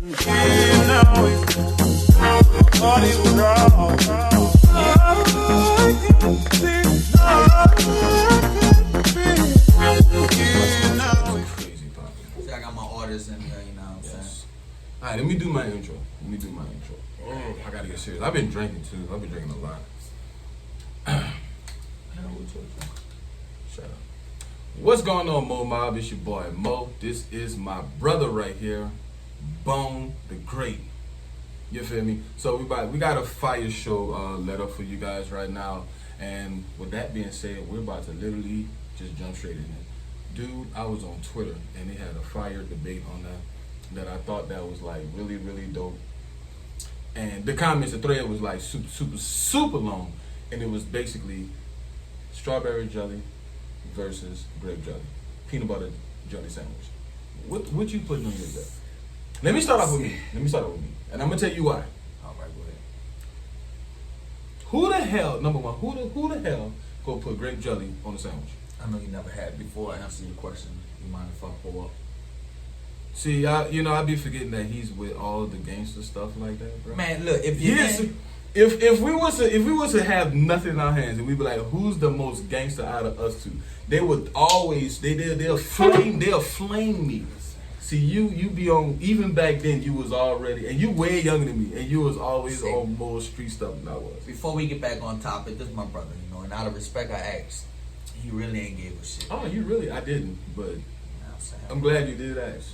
I got my artists in there, you know what I'm saying? Alright, let me do my intro. I gotta get serious. I've been drinking too. I've been drinking a lot. Shut up. What's going on, Mo Mob? It's your boy Mo. This is my brother right here, Bone the Great. You feel me? So we got a fire show let up for you guys right now. And with that being said, we're about to literally just jump straight in it. Dude, I was on Twitter and they had a fire debate on that I thought that was like really, really dope. And the comments, the thread was like super long. And it was basically strawberry jelly versus grape jelly. Peanut butter jelly sandwich. What you putting on your jelly? Let me start off with me. And I'm gonna tell you why. All right, go ahead. Who the hell, number one, who the hell go put grape jelly on a sandwich? I know you never had. Before I answer your question, you mind if I pull up? See, I be forgetting that he's with all the gangster stuff like that, bro. Man, look, if you if we was to have nothing in our hands and we be like, who's the most gangster out of us two? They would always they'll flame me. See, you be on, even back then you was already, and you way younger than me, and you was always on more street stuff than I was. Before we get back on topic, this is my brother, and out of respect I asked. He really ain't gave a shit. Oh, you really? I didn't, but You know what I'm saying? I'm glad you did ask.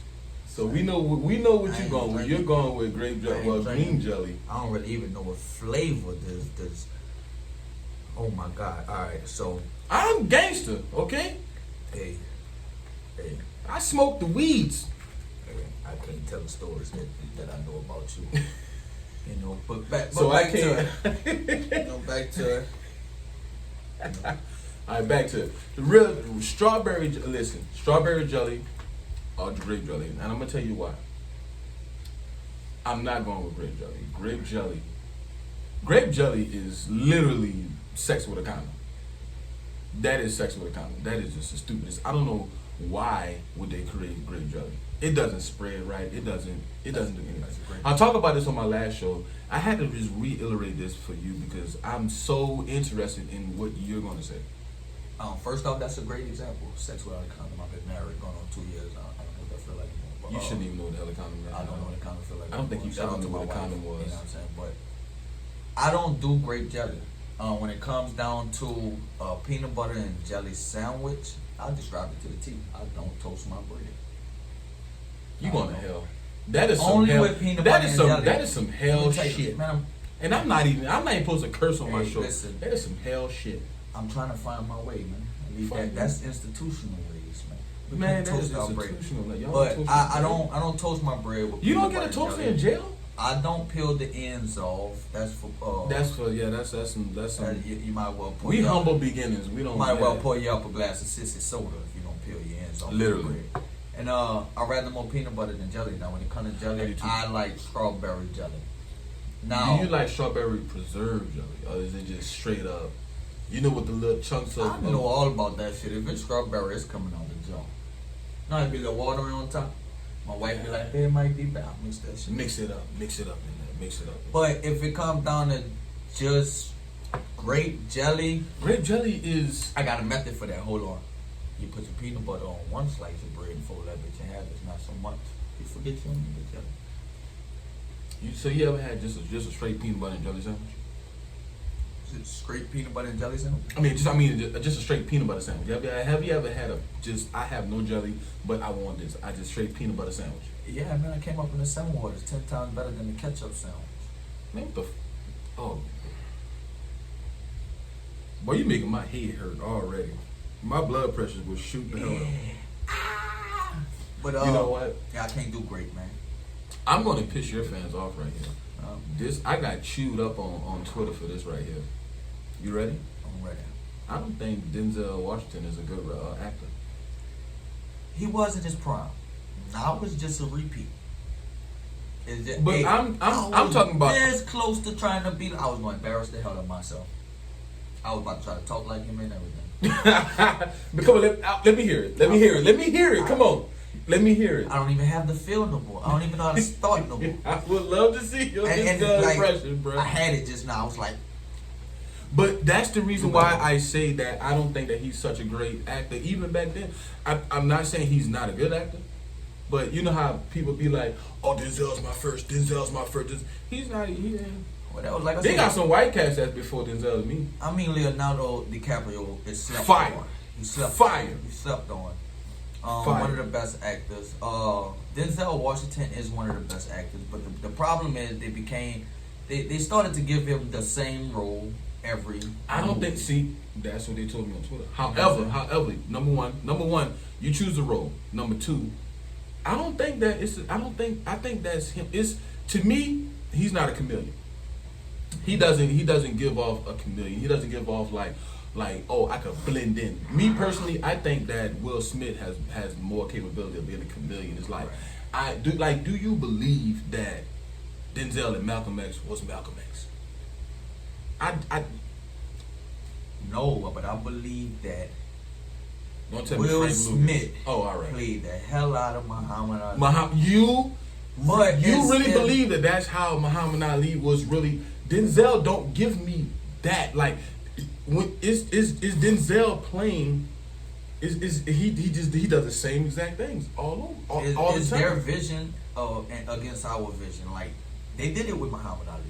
So we know what you're going with. You're going with grape jelly, well, green jelly. I don't really even know what flavor this. Oh my God! All right, so I'm gangster, okay? hey, I smoke the weeds. I can't tell the stories that I know about you. But back So back I to can't. back to. All right, back to it. The real strawberry. Listen, strawberry jelly or grape jelly, and I'm gonna tell you why. I'm not going with grape jelly. Grape jelly is literally sex with a condom. That is sex with a condom. That is just the stupidest. I don't know why would they create grape jelly. It doesn't spread right. It doesn't do anything. I'll talk about this on my last show. I had to just reiterate this for you because I'm so interested in what you're gonna say. First off, that's a great example. Sex without a condom. I've been married going on 2 years. I don't know what that feel like anymore. But, You shouldn't even know what the hell a condom is. I don't know what a condom feel like. I don't think you Shout out ever to knew my what a wife, condom was. You know what I'm saying? But I don't do grape jelly. When it comes down to peanut butter and jelly sandwich, I'll describe it to the T. I don't toast my bread. You going to hell? That is some Only hell. with peanut butter and jelly. That is some hell shit. Man, And I'm not even supposed to curse on my show. Listen. That is some hell shit. I'm trying to find my way, man. That's institutional ways, man. We Man, can't that is toast our bread. institutional. Like, y'all But toast I your bread. don't toast my bread with You don't peanut get a butter and toaster jelly. in jail? I don't peel the ends off. That's for That's some. you might well pour We your- humble beginnings. We don't. might well yeah. pour you up a glass of sissy soda if you don't peel your ends off. Literally. The bread. And I rather more peanut butter than jelly. Now when it comes to jelly, I like strawberry jelly. Now Do you like strawberry preserved jelly, or is it just straight up? You know what the little chunks of? I know all about that shit. If it's strawberry, it's coming out the jar. Now it'd be a little water on top. My wife be like, hey, it might be bad. I'll mix that shit. Mix it up in there. Mix it up. But if it comes down to just grape jelly, Grape jelly is. I got a method for that. Hold on. You put your peanut butter on one slice of bread and fold that bitch in half. It's not so much. You forget you don't need the jelly. So you ever had just a straight peanut butter and jelly sandwich? Is it straight peanut butter and jelly sandwich? Just a straight peanut butter sandwich. Have you ever had I have no jelly, but I want this. I just straight peanut butter sandwich. Yeah, man, I came up in the Seven Waters 10 times better than the ketchup sandwich. Man, what the boy, you making my head hurt already. My blood pressure was shooting the hell up. But You know what? Yeah, I can't do great, man. I'm gonna piss your fans off right here. I got chewed up on Twitter for this right here. You ready? I'm ready. I don't think Denzel Washington is a good actor. He was in his prime. Now it was just a repeat. But I'm talking about this close to trying to beat. I was going to embarrass the hell out of myself. I was about to try to talk like him and everything. But come on, let me hear it. Let me hear it. Come on. Let me hear it. I don't even have the feel no more. I don't even know how to start no more. I would love to see your Denzel like, impression, bro. I had it just now. I was like, But that's the reason why I say that I don't think that he's such a great actor. Even back then, I'm not saying he's not a good actor, but you know how people be like, "Oh, Denzel's my first. Denzel's my first." He's not. He ain't. well, that was like I They said. got some white cats that's before Denzel to me. I mean, Leonardo DiCaprio is slept Fire. on. He slept Fire. He slept on. Fire. One of the best actors. Denzel Washington is one of the best actors, but the problem is they started to give him the same role every. I don't think. See, that's what they told me on Twitter. However, number one, you choose the role. Number two, I don't think that it's. I think that's him. It's to me, he's not a chameleon. He doesn't give off a chameleon. He doesn't give off like oh, I could blend in. Me personally, I think that Will Smith has more capability of being a chameleon. It's like do you believe that Denzel and Malcolm X was Malcolm X? I No, but I believe that don't tell me Will Frank Lucas. Smith Oh, all right. played the hell out of Muhammad Ali. You But really believe that that's how Muhammad Ali was really? Denzel don't give me that. Like, when is Denzel playing? Is he does the same exact things all the Is time? their vision against our vision? Like they did it with Muhammad Ali,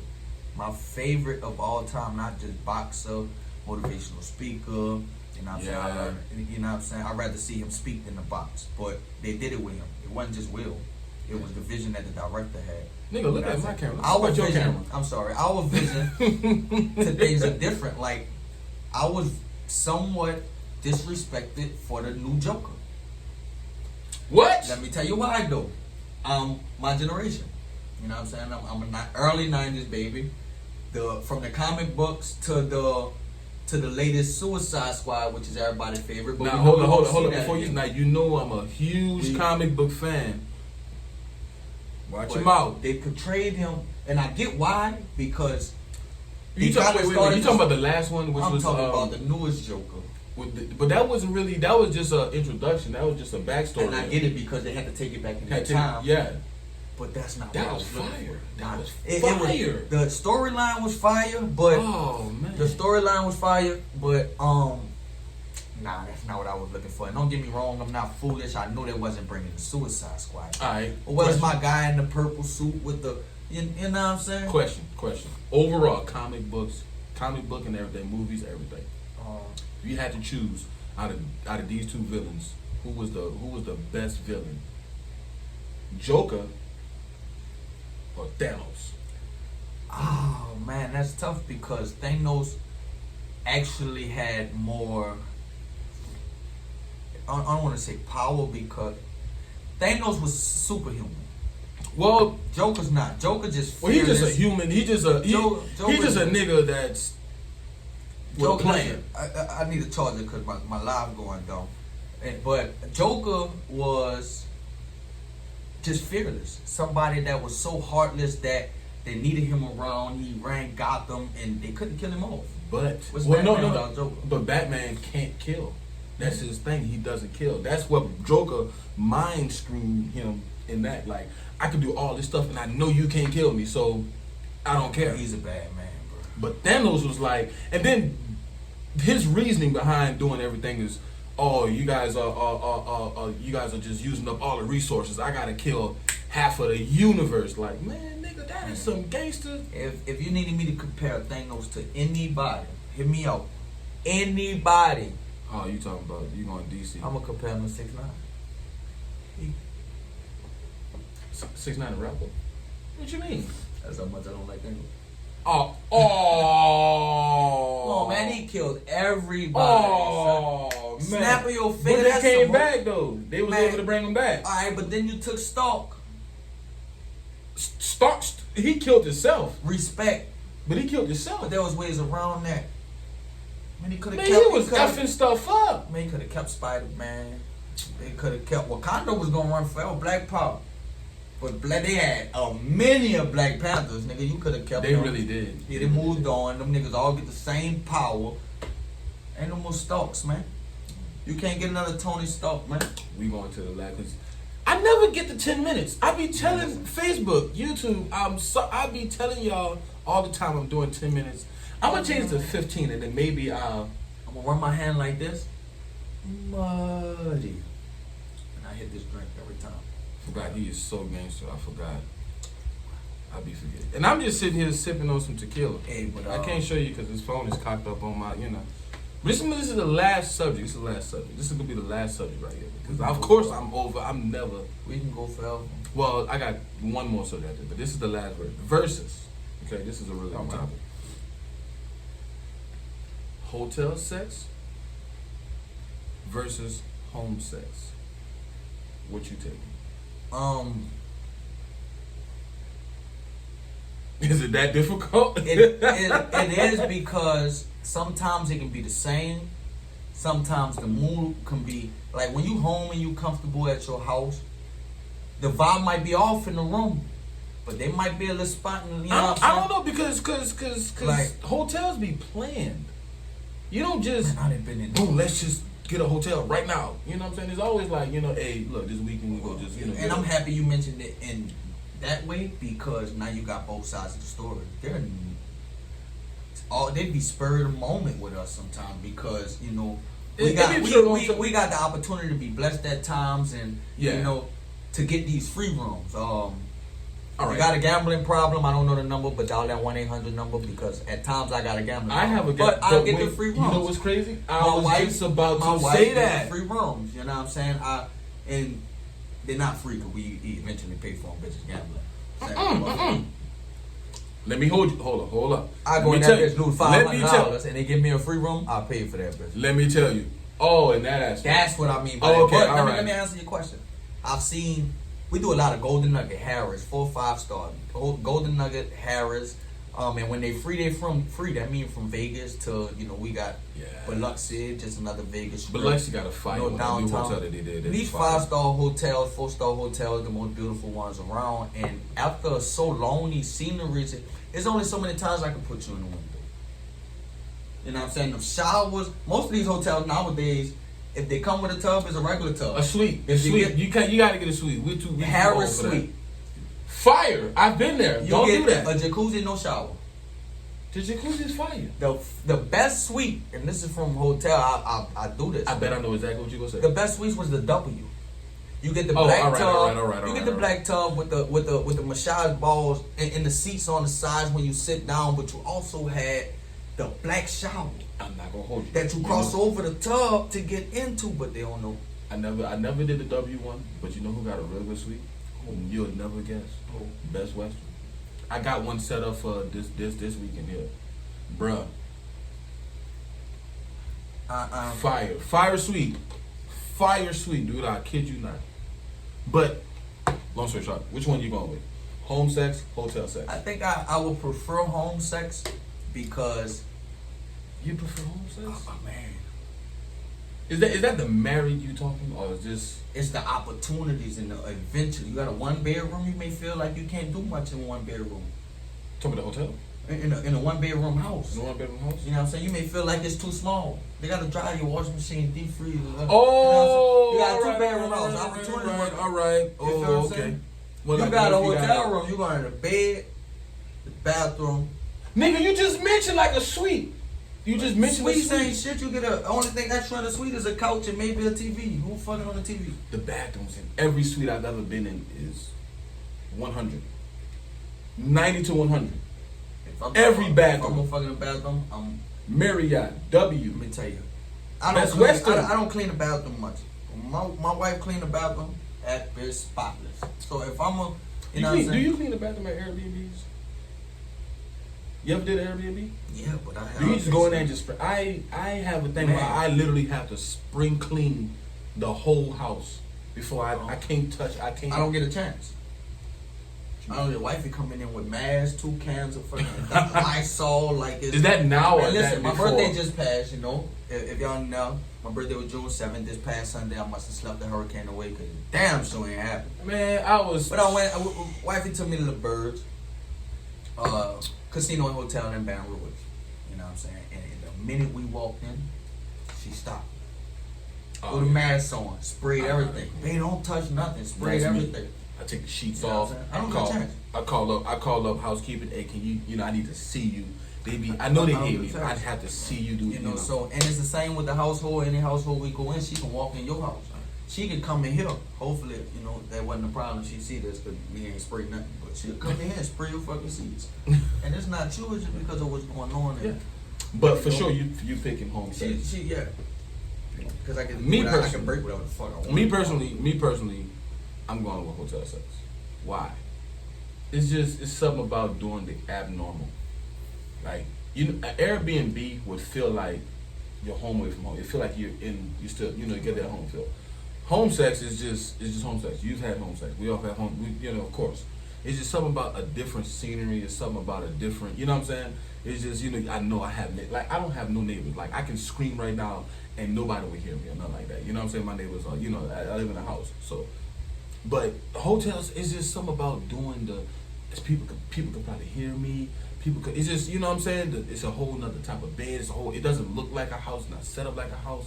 my favorite of all time, not just boxer, motivational speaker. You know what I'm saying? You know what I'm saying? I'd rather see him speak than the box. But they did it with him. It wasn't just Will. It was the vision that the director had. Nigga, look at my camera. Look Our at your vision. camera. I'm sorry. Our vision to things are different. Like I was somewhat disrespected for the new Joker. What? Let me tell you why though. My generation. You know what I'm saying? I'm a early '90s baby. From the comic books to the latest Suicide Squad, which is everybody's favorite. But Now we know hold we on. won't see that Before you, again. now you know I'm a huge comic book fan. Watch But your mouth. They portrayed him, and I get why, because You talking about the last one, which I'm was talking about the newest Joker. but that wasn't really. That was just an introduction. That was just a backstory. And I get it because they had to take it back in that Had to- time. Yeah. But that's not That what I was looking fire. for. That was It fire. the storyline was fire, but Oh man. the storyline was fire, but nah, that's not what I was looking for. And don't get me wrong, I'm not foolish. I know they wasn't bringing the Suicide Squad. All right. But where's my guy in the purple suit with the, you know what I'm saying? Question. Overall, comic book and everything, movies, everything. If you had to choose out of these two villains, who was the best villain? Joker or Thanos? Oh man, that's tough because Thanos actually had more. I don't want to say power because Thanos was superhuman. Well, Joker's not. Joker just. he's just a fearless. human. He's just a nigga that's Joker, playing. I need a charger because my live going down. But Joker was just fearless. Somebody that was so heartless that they needed him around. He ran Gotham and they couldn't kill him off. But What's no. Batman without Joker? But Batman can't kill. That's his thing. He doesn't kill. That's what Joker mind screwed him in that. Like, I can do all this stuff and I know you can't kill me, so I don't care. He's a bad man, bro. But Thanos was like, and then his reasoning behind doing everything is, oh, you guys are just using up all the resources. I gotta kill half of the universe. Like, man, nigga, that is some gangster. If you needed me to compare Thanos to anybody, hit me out. Anybody. Oh, you talking about you going DC? I'm gonna compare him to 6ix9ine. 6ix9ine a rapper? What you mean? That's how much I don't like Thanos. Oh, Come on, man, he killed everybody. Oh, man. Snap of your finger. But they that's came some- back though. They was Man. able to bring him back. All right, but then you took Stark. Stark, he killed himself, Respect, but he killed himself. but there was ways around that. Man, he could have Man, kept. he was effing stuff up. Man, he could have kept Spider-Man. They could have kept. Wakanda was gonna run forever. Black Power. But they had many of Black Panthers, nigga. You could have kept They them. really did. Yeah, they moved on. Them niggas all get the same power. Ain't no more Starks, man. You can't get another Tony Stark, man. We going to the last. Cause I never get the 10 minutes. I be telling Facebook, YouTube, I be telling y'all all the time I'm doing 10 minutes. I'm gonna change it to 15 and then maybe I'm gonna run my hand like this. Muddy. And I hit this drink every time. Forgot he is so gangster. I forgot. I be forgetting. And I'm just sitting here sipping on some tequila. Hey, but I can't show you because his phone is cocked up on my, This is the last subject. This is the last subject. This is gonna be the last subject right here. Because of course I'm never. We can go forever. Well, I got one more subject, but this is the last word. Versus. Okay, this is a really good topic. Hotel sex versus home sex. What you taking? Is it that difficult? It is because sometimes it can be the same. Sometimes the mood can be like when you home and you comfortable at your house, the vibe might be off in the room, but they might be a little spot. I don't know because like, hotels be planned. You don't just man, I done been in. Boom, let's just get a hotel right now. You know what I'm saying? It's always like hey, look, this weekend we go just And I'm happy you mentioned it in that way because now you got both sides of the story. They'd be spurred of the moment with us sometimes because we got the opportunity to be blessed at times and to get these free rooms. I got a gambling problem. I don't know the number, but dial that 1-800 number because at times I got a gambling problem. But I'll get the free rooms. You know what's crazy? I was just about to say that. Free rooms. You know what I'm saying? And they're not free because we eventually pay for them bitches gambling. Let me hold you. Hold up. I go in that bitch, lose $500 and they give me a free room. I'll pay for that bitch. Let me tell you. Oh, and that aspect. That's what I mean by that. But let me answer your question. We do a lot of Golden Nugget, Harris, 4 or 5 star. Golden Nugget, Harris, and when they free, they from free. That means from Vegas to we got Biloxi, just another Vegas. Biloxi got a fire. Downtown. These 5-star hotels, 4-star hotels, the most beautiful ones around. And after so long, these sceneries, there's only so many times I can put you in the window. You know what I'm saying? The showers. Most of these hotels nowadays. If they come with a tub, it's a regular tub. A suite. You got to get a suite. We're too Harris suite. Fire. I've been there. Don't do that. A jacuzzi, no shower. The jacuzzi is fire. The best suite, and this is from hotel. I do this. I bet I know exactly what you're gonna say. The best suite was the W. You get the black tub. You get the black tub with the massage balls and the seats on the sides when you sit down, but you also had the black shower. I'm not gonna hold you. That you cross over the tub to get into, but they don't know. I never did the W one, but you know who got a real good suite? You'll never guess. Best Western. I got one set up for this weekend here, bruh. Fire suite, dude. I kid you not. But long story short, which one you going with? Home sex, hotel sex? I think I would prefer home sex because. You prefer home sex? Oh man. Is that the married you talking, or is this? It's the opportunities and the adventure. You got a 1-bedroom. You may feel like you can't do much in 1 bedroom. Talking about the hotel? In a 1-bedroom house. In a 1-bedroom house? You know what I'm saying? You may feel like it's too small. They got to dry your washing machine, deep freeze. Oh, you got a 2-bedroom house. Opportunity. All right. Oh, okay. Well, you got a hotel room. You going in the bed, the bathroom. Nigga, you just mentioned like a suite. You just mentioned suites ain't shit. You get only thing extra in the suite is a couch and maybe a TV. Who fucking on the TV? The bathrooms in every suite I've ever been in is 100, 90 to 100. Every bathroom. If I'm fucking bathroom. I'm Marriott, W. Let me tell you, I don't clean the bathroom much. My wife clean the bathroom at it's spotless. So if I'm do you clean the bathroom at Airbnbs? You ever did an Airbnb? Yeah, but I have. Do you just go in there and just I have a thing where I literally have to spring clean the whole house before I can't touch. I don't get a chance. I don't get wifey coming in with masks, 2 cans of fucking Lysol like it's. Is that now or listen, that my before? birthday just passed. If y'all know, my birthday was June 7th. This past Sunday, I must have slept the hurricane away because damn sure ain't happened. Man, I was. But I went. Wifey took me to the Birds. Casino and hotel in Baton Rouge. You know what I'm saying? And the minute we walked in, she stopped. with a mask on, sprayed everything. They don't touch nothing, sprayed everything. I take the sheets You know off. what I'm saying? I don't get a chance. I call up housekeeping. Hey, can you I need to see you. I know they hate me. I'd have to see you do. You know, so and it's the same with the household. Any household we go in, she can walk in your house. She can come in here. Hopefully, you know, that wasn't a problem. She see this because we ain't sprayed nothing. But she'll come in here and spray your fucking seats. And it's not you. It's just because of what's going on. Yeah. But for sure, you picking home sex. Yeah. Because I can I can break whatever the fuck I want. Me personally, I'm going with hotel sex. Why? It's something about doing the abnormal. Like, you know, an Airbnb would feel like you're home away from home. It feel like you still, you know, you get that home feel. Home sex is just home sex. You've had home sex. We all had home. You know, of course. It's just something about a different scenery. It's something about a different. You know what I'm saying? It's just, you know I have like I don't have no neighbors. Like I can scream right now and nobody will hear me or nothing like that. You know what I'm saying? My neighbors are. You know, I live in a house, so. But hotels is just something about doing people could probably hear me. It's just, you know what I'm saying? It's a whole nother type of bed. It doesn't look like a house, not set up like a house.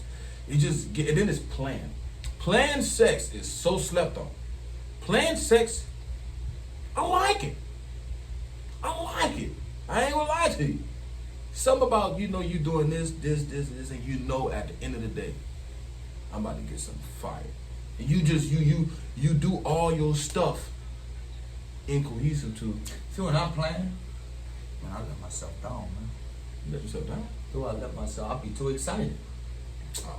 And then it's planned. Planned sex is so slept on. Planned sex, I like it. I ain't gonna lie to you. Something about, you know, you doing this, and you know at the end of the day, I'm about to get some fire. And you just, you do all your stuff in cohesive to. See, when I'm playing, man, I let myself down, man. You let yourself down? Do I let myself? I'll be too excited.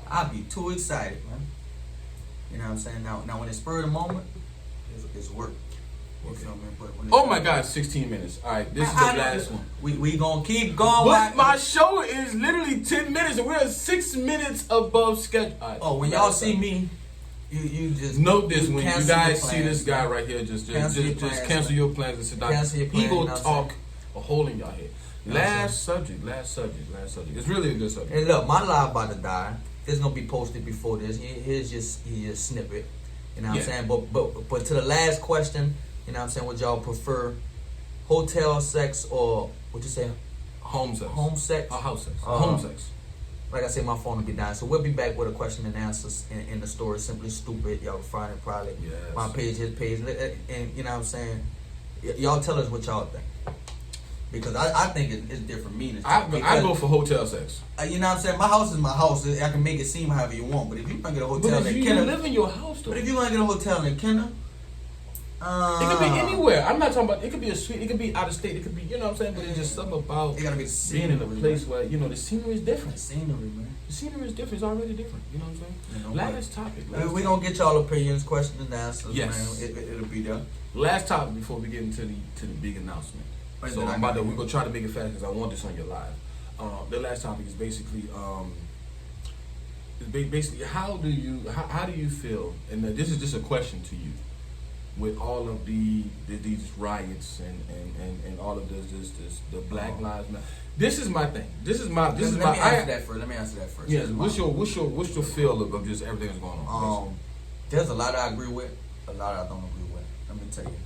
I'll be too excited, man. You know what I'm saying? Now when it's spur of the moment, it's work. You feel me? But when oh my God, 16 minutes. All right, this is the last one. We gonna keep going. But my show is literally 10 minutes, and we're 6 minutes above schedule. Right, oh, when y'all see me, you just note this. When you guys see this guy right here, just cancel your plans and sit down. He gonna talk a hole in your head. Last subject. It's really a good subject. And look, my live about to die. It's gonna be posted before this. Here's just snippet. You know what I'm saying? But to the last question, you know what I'm saying, would y'all prefer hotel sex or what you say? Home sex. Home sex? Or house sex. Home sex. Like I said, my phone will be dying. So we'll be back with a question and answers in the story. Simply Stupid. Y'all can find it probably. Yes. My page, his page. And you know what I'm saying? Y'all tell us what y'all think. Because I think it's different meanings. I go for hotel sex. You know what I'm saying? My house is my house. I can make it seem however you want. But if you gonna get a hotel but if in you Kenner, live in your house though. But if you gonna get a hotel in Kenner, it could be anywhere. I'm not talking about. It could be a suite. It could be out of state. It could be. You know what I'm saying? But it's just something about it gotta be being in a place where you know the scenery is different. The scenery, man. The scenery is different. It's already different. You know what I'm saying? You know, last topic. We're gonna get y'all opinions, questions, and answers. Yes. Man. It'll be there. Last topic before we get into the big announcement. So we're gonna try to make it fast because I want this on your live. The last topic is basically how do you feel? And this is just a question to you. With all of these riots and all of this the Black Lives Matter. This is my thing. Let me answer that first. Yes. What's your feel of just everything that's going on? There's a lot I agree with, a lot I don't agree with. Let me tell you.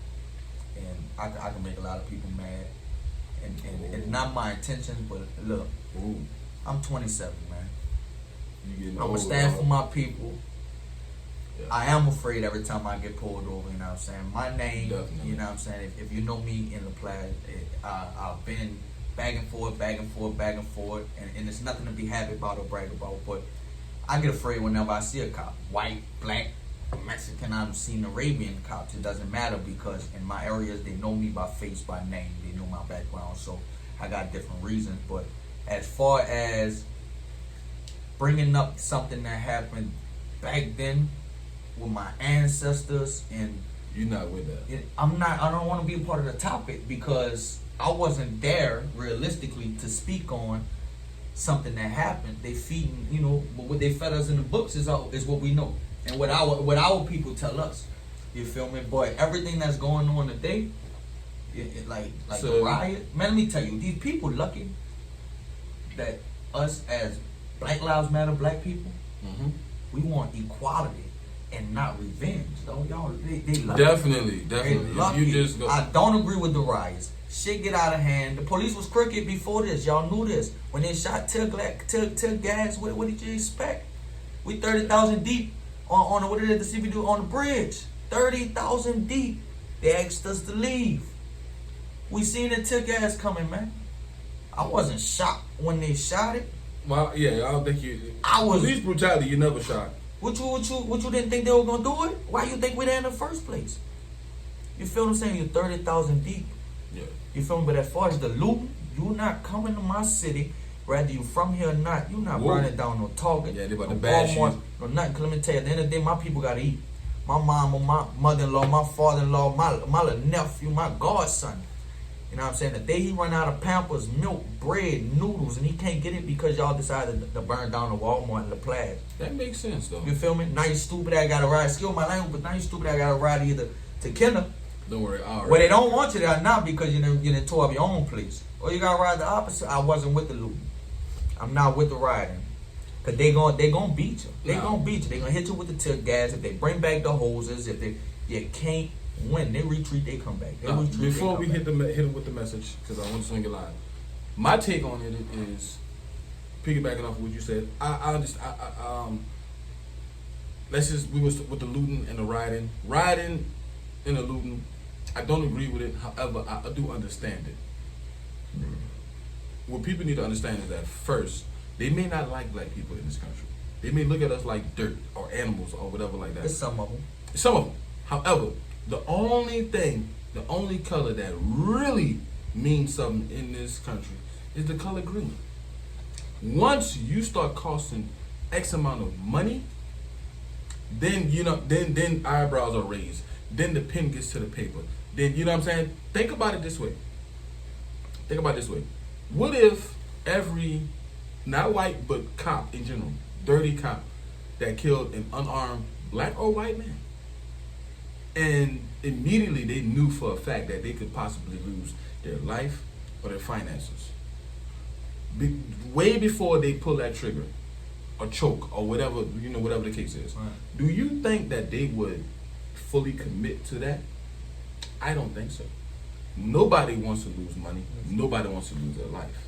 And I can make a lot of people mad. And it's not my intention, but look, I'm 27, man. I'm gonna stand for my people. Yeah. I am afraid every time I get pulled over, you know what I'm saying? My name, definitely. You know what I'm saying? If you know me in the Plaid, I've been back and forth, and it's nothing to be happy about or brag about, but I get afraid whenever I see a cop. White, black, Mexican, I've seen Arabian cops. It doesn't matter because in my areas, they know me by face, by name. They know my background, so I got different reasons. But as far as bringing up something that happened back then, with my ancestors, and you're not with that. I don't want to be a part of the topic because I wasn't there realistically to speak on something that happened. They feeding, you know, but what they fed us in the books is what we know and what our people tell us. You feel me? Boy, everything that's going on today, like the riot. Man, let me tell you, these people lucky that us as Black Lives Matter, black people, we want equality. And not revenge, though. Y'all, they lucky. Definitely. They lucky. You just go. I don't agree with the riots. Shit get out of hand. The police was crooked before this. Y'all knew this. When they shot tear gas, what did you expect? We 30,000 deep on what did the CB do on the bridge? 30,000 deep. They asked us to leave. We seen the tick ass coming, man. I wasn't shocked when they shot it. Well, yeah, I don't think you. I was. Police brutality, you never shot. What you didn't think they were gonna do it? Why you think we there in the first place? You feel what I'm saying? You're 30,000 deep. Yeah. You feel me? But as far as the loot, you not coming to my city, whether you from here or not. You not burning down no Target, Yeah, they about no to bash Walmart, you. no nothing. 'Cause let me tell you, at the end of the day, my people gotta eat. My mom, my mother-in-law, my father-in-law, my little nephew, my godson. You know what I'm saying? The day he run out of Pampers, milk, bread, noodles, and he can't get it because y'all decided to burn down the Walmart and the Plaid. That makes sense, though. You feel me? Now you stupid, I gotta ride. Excuse my language, but now you stupid, I gotta ride either to Kenner. Don't worry, all right. Well, they don't want you there now because you done tore up your own place. Or you gotta ride the opposite. I wasn't with the looting. I'm not with the riding. Cause they gon' beat you. They gon' beat you. They gonna hit you with the tear gas. If they bring back the hoses, you can't win. They retreat, they come back. They retreat, Before they we come back. hit them with the message, because I want to swing it live. My take on it is piggybacking off of what you said. Let's just we was with the looting and the riding and the looting. I don't agree with it. However, I do understand it. What people need to understand is that first, they may not like black people in this country. They may look at us like dirt or animals or whatever like that. It's some of them. Some of them. However, the only color that really means something in this country is the color green. Once you start costing X amount of money, then then eyebrows are raised. Then the pen gets to the paper. Then you know what I'm saying? Think about it this way. What if every, not white, but cop in general, dirty cop that killed an unarmed black or white man, and immediately they knew for a fact that they could possibly lose their life or their finances. Way before they pull that trigger or choke or whatever, whatever the case is. Right. Do you think that they would fully commit to that? I don't think so. Nobody wants to lose money. Nobody wants to lose their life.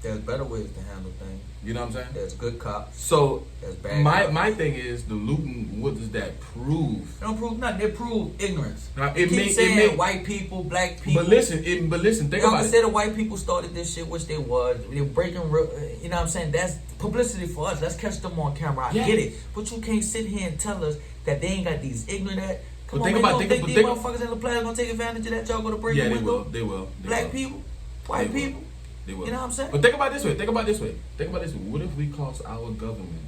There's better ways to handle things. You know what I'm saying? There's good cops. So There's bad cops. my thing is the looting. What does that prove? They don't prove nothing. They prove ignorance. Now, Keep saying white people, black people. But listen, think Y'all about can it. say the white people started this shit, which they was. They're breaking, you know what I'm saying? That's publicity for us. Let's catch them on camera. I Yeah. get it. But you can't sit here and tell us that they ain't got these ignorant ass. Come But on, think man. about- Don't think- think but these think- motherfuckers in the plaza gonna take advantage of that. Y'all gonna break Yeah, the they window. will. They will. They Black will. people, white They will. people. They will. You know what I'm saying? But think about it this way. Think about it this way. What if we cost our government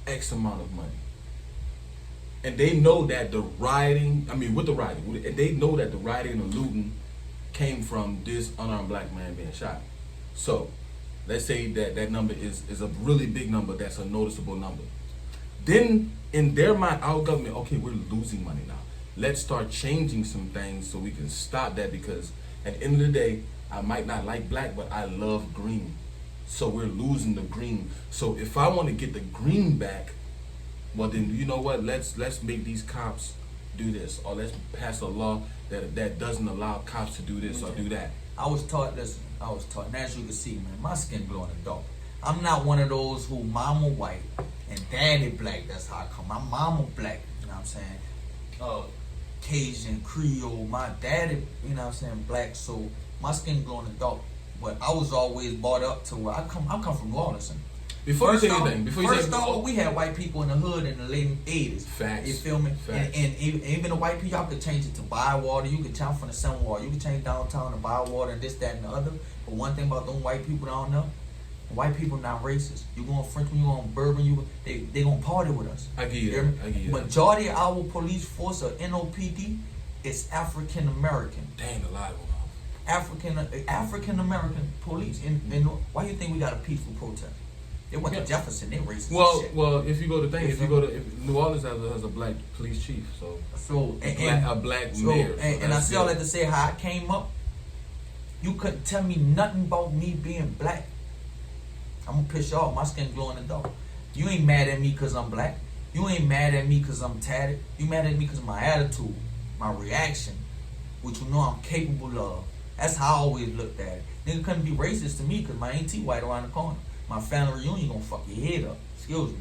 X amount of money, and they know that the rioting, and they know that the rioting and the looting came from this unarmed black man being shot. So, let's say that number is a really big number. That's a noticeable number. Then, in their mind, our government, okay, we're losing money now. Let's start changing some things so we can stop that, because at the end of the day, I might not like black, but I love green. So we're losing the green. So if I want to get the green back, well then you know what? Let's make these cops do this, or let's pass a law that doesn't allow cops to do this or do that. I was taught, and as you can see, man, my skin glowing in the dark. I'm not one of those who mama white and daddy black. That's how I come. My mama black, you know what I'm saying? Cajun, Creole. My daddy, you know what I'm saying, black. So my skin glowing in the dark. But I was always brought up to where I come from New Orleans. Before you say anything, First off, we had white people in the hood in the late 80s. Facts. You feel me? Facts. And even the white people, y'all could change it to Bywater. You could change from the Sunwater. You could change downtown to Bywater and this, that, and the other. But one thing about them white people down there, white people not racist. You going French, you going Bourbon, they gonna party with us. I get You hear it. me? I get it. Majority of our police force or NOPD is African American. Dang, a lot of them. African American police. And why do you think we got a peaceful protest? They went to Jefferson. They racist. as shit. Well, if you go to New Orleans has a black police chief, so a black mayor. And I still like to say how I came up. You couldn't tell me nothing about me being black. I'm gonna piss you off. My skin glowing in the dark. You ain't mad at me because I'm black. You ain't mad at me because I'm tatted. You mad at me because of my attitude, my reaction, which you know I'm capable of. That's how I always looked at it. Nigga couldn't be racist to me because my auntie white around the corner. my family reunion gonna fuck your head up. Excuse me.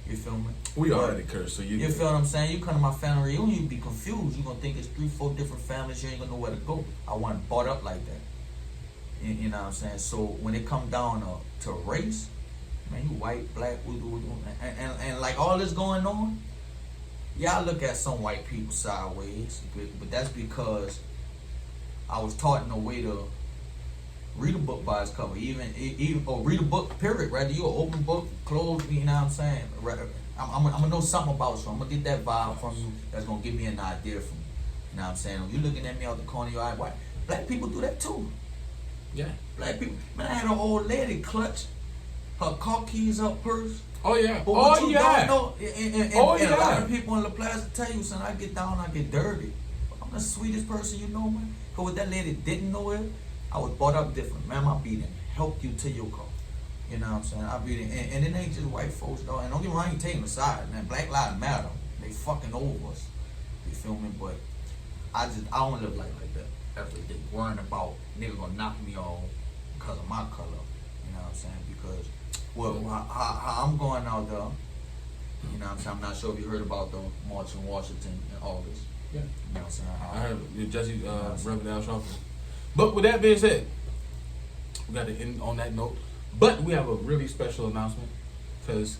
You feel me? We already cursed, so You feel what I'm saying? You come to my family reunion, you be confused. You gonna think it's 3-4 different families. You ain't gonna know where to go. I wasn't brought up like that. You know what I'm saying? So when it come down to race, man, you white, black, and like all this going on, yeah, I look at some white people sideways, but that's because I was taught in a way to read a book by its cover, even or read a book, period. Rather you an open book, closed, you know what I'm saying? I'm gonna know something about you. I'm gonna get that vibe from you that's gonna give me an idea from you. You know what I'm saying? When you looking at me out the corner of your eye, white, black people do that too. Yeah. Black people, man, I had an old lady clutch her car keys up purse. Oh yeah. But Oh what you yeah. don't know, and a lot of people in La Plaza tell you, son, I get down, I get dirty. But I'm the sweetest person you know, man. Cause what that lady didn't know it, I was brought up different. Man, my beating helped you to your car. You know what I'm saying? I beat it, and it ain't just white folks, though. And don't get me wrong, I ain't taking the side, man. Black lives matter. They fucking over us. You feel me? But I don't live like that every day, worrying about nigga gonna knock me off because of my color. You know what I'm saying? Because how I'm going out there, you know what I'm saying? I'm not sure if you heard about the march in Washington in August. Yeah. You know what I'm saying? I heard Jesse rubbing down something. But with that being said, we got to end on that note. But we have a really special announcement because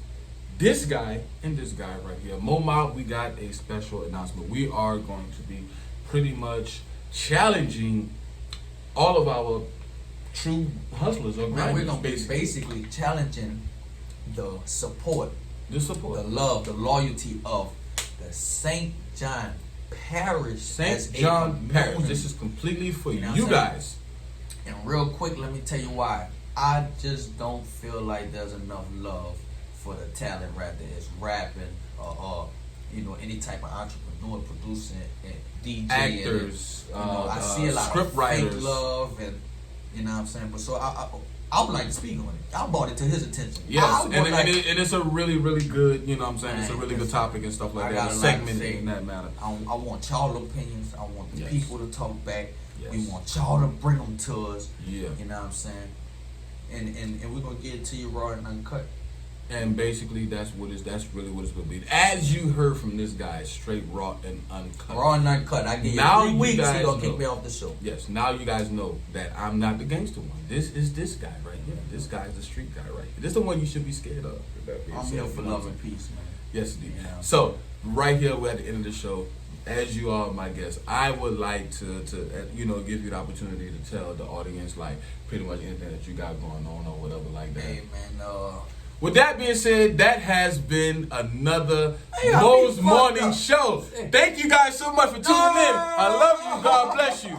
this guy and this guy right here, Mo Mob, we got a special announcement. We are going to be pretty much challenging all of our true hustlers or Man, we're grinders, gonna be basically challenging the support, the love, the loyalty of the St. John Parish. St. John Parish. This is completely for you guys. And real quick, let me tell you why. I just don't feel like there's enough love for the talent, rather it's rapping or you know, any type of entrepreneur, producing, and DJ, actors, and, you know, I see a lot script of writers, fake love, and you know what I'm saying. But so I would like to speak on it. I brought it to his attention. Yes, and it's a really, really good, you know what I'm saying, Man, it's a really good topic and stuff like I that. got a Segment lot to say. in that matter. I want y'all opinions. I want the Yes. people to talk back. Yes. We want y'all to bring them to us. Yeah. You know what I'm saying? And we're gonna get it to you raw and uncut. And basically that's really what it's gonna be. As you heard from this guy, straight raw and uncut. Raw and uncut. I give you Now 3 you weeks, guys he gonna kick know. me off the show. Yes, now you guys know that I'm not the gangster one. This is this guy right here. This guy's the street guy right here. This is the one you should be scared of. I'm here for love and peace, man. Yes, indeed. You know. So right here, we're at the end of the show. As you are my guest, I would like to you know, give you the opportunity to tell the audience like pretty much anything that you got going on or whatever like that. Hey man, With that being said, that has been another Hey, I Mo's be fucked Morning up. Show. Thank you guys so much for tuning in. I love you. God bless you.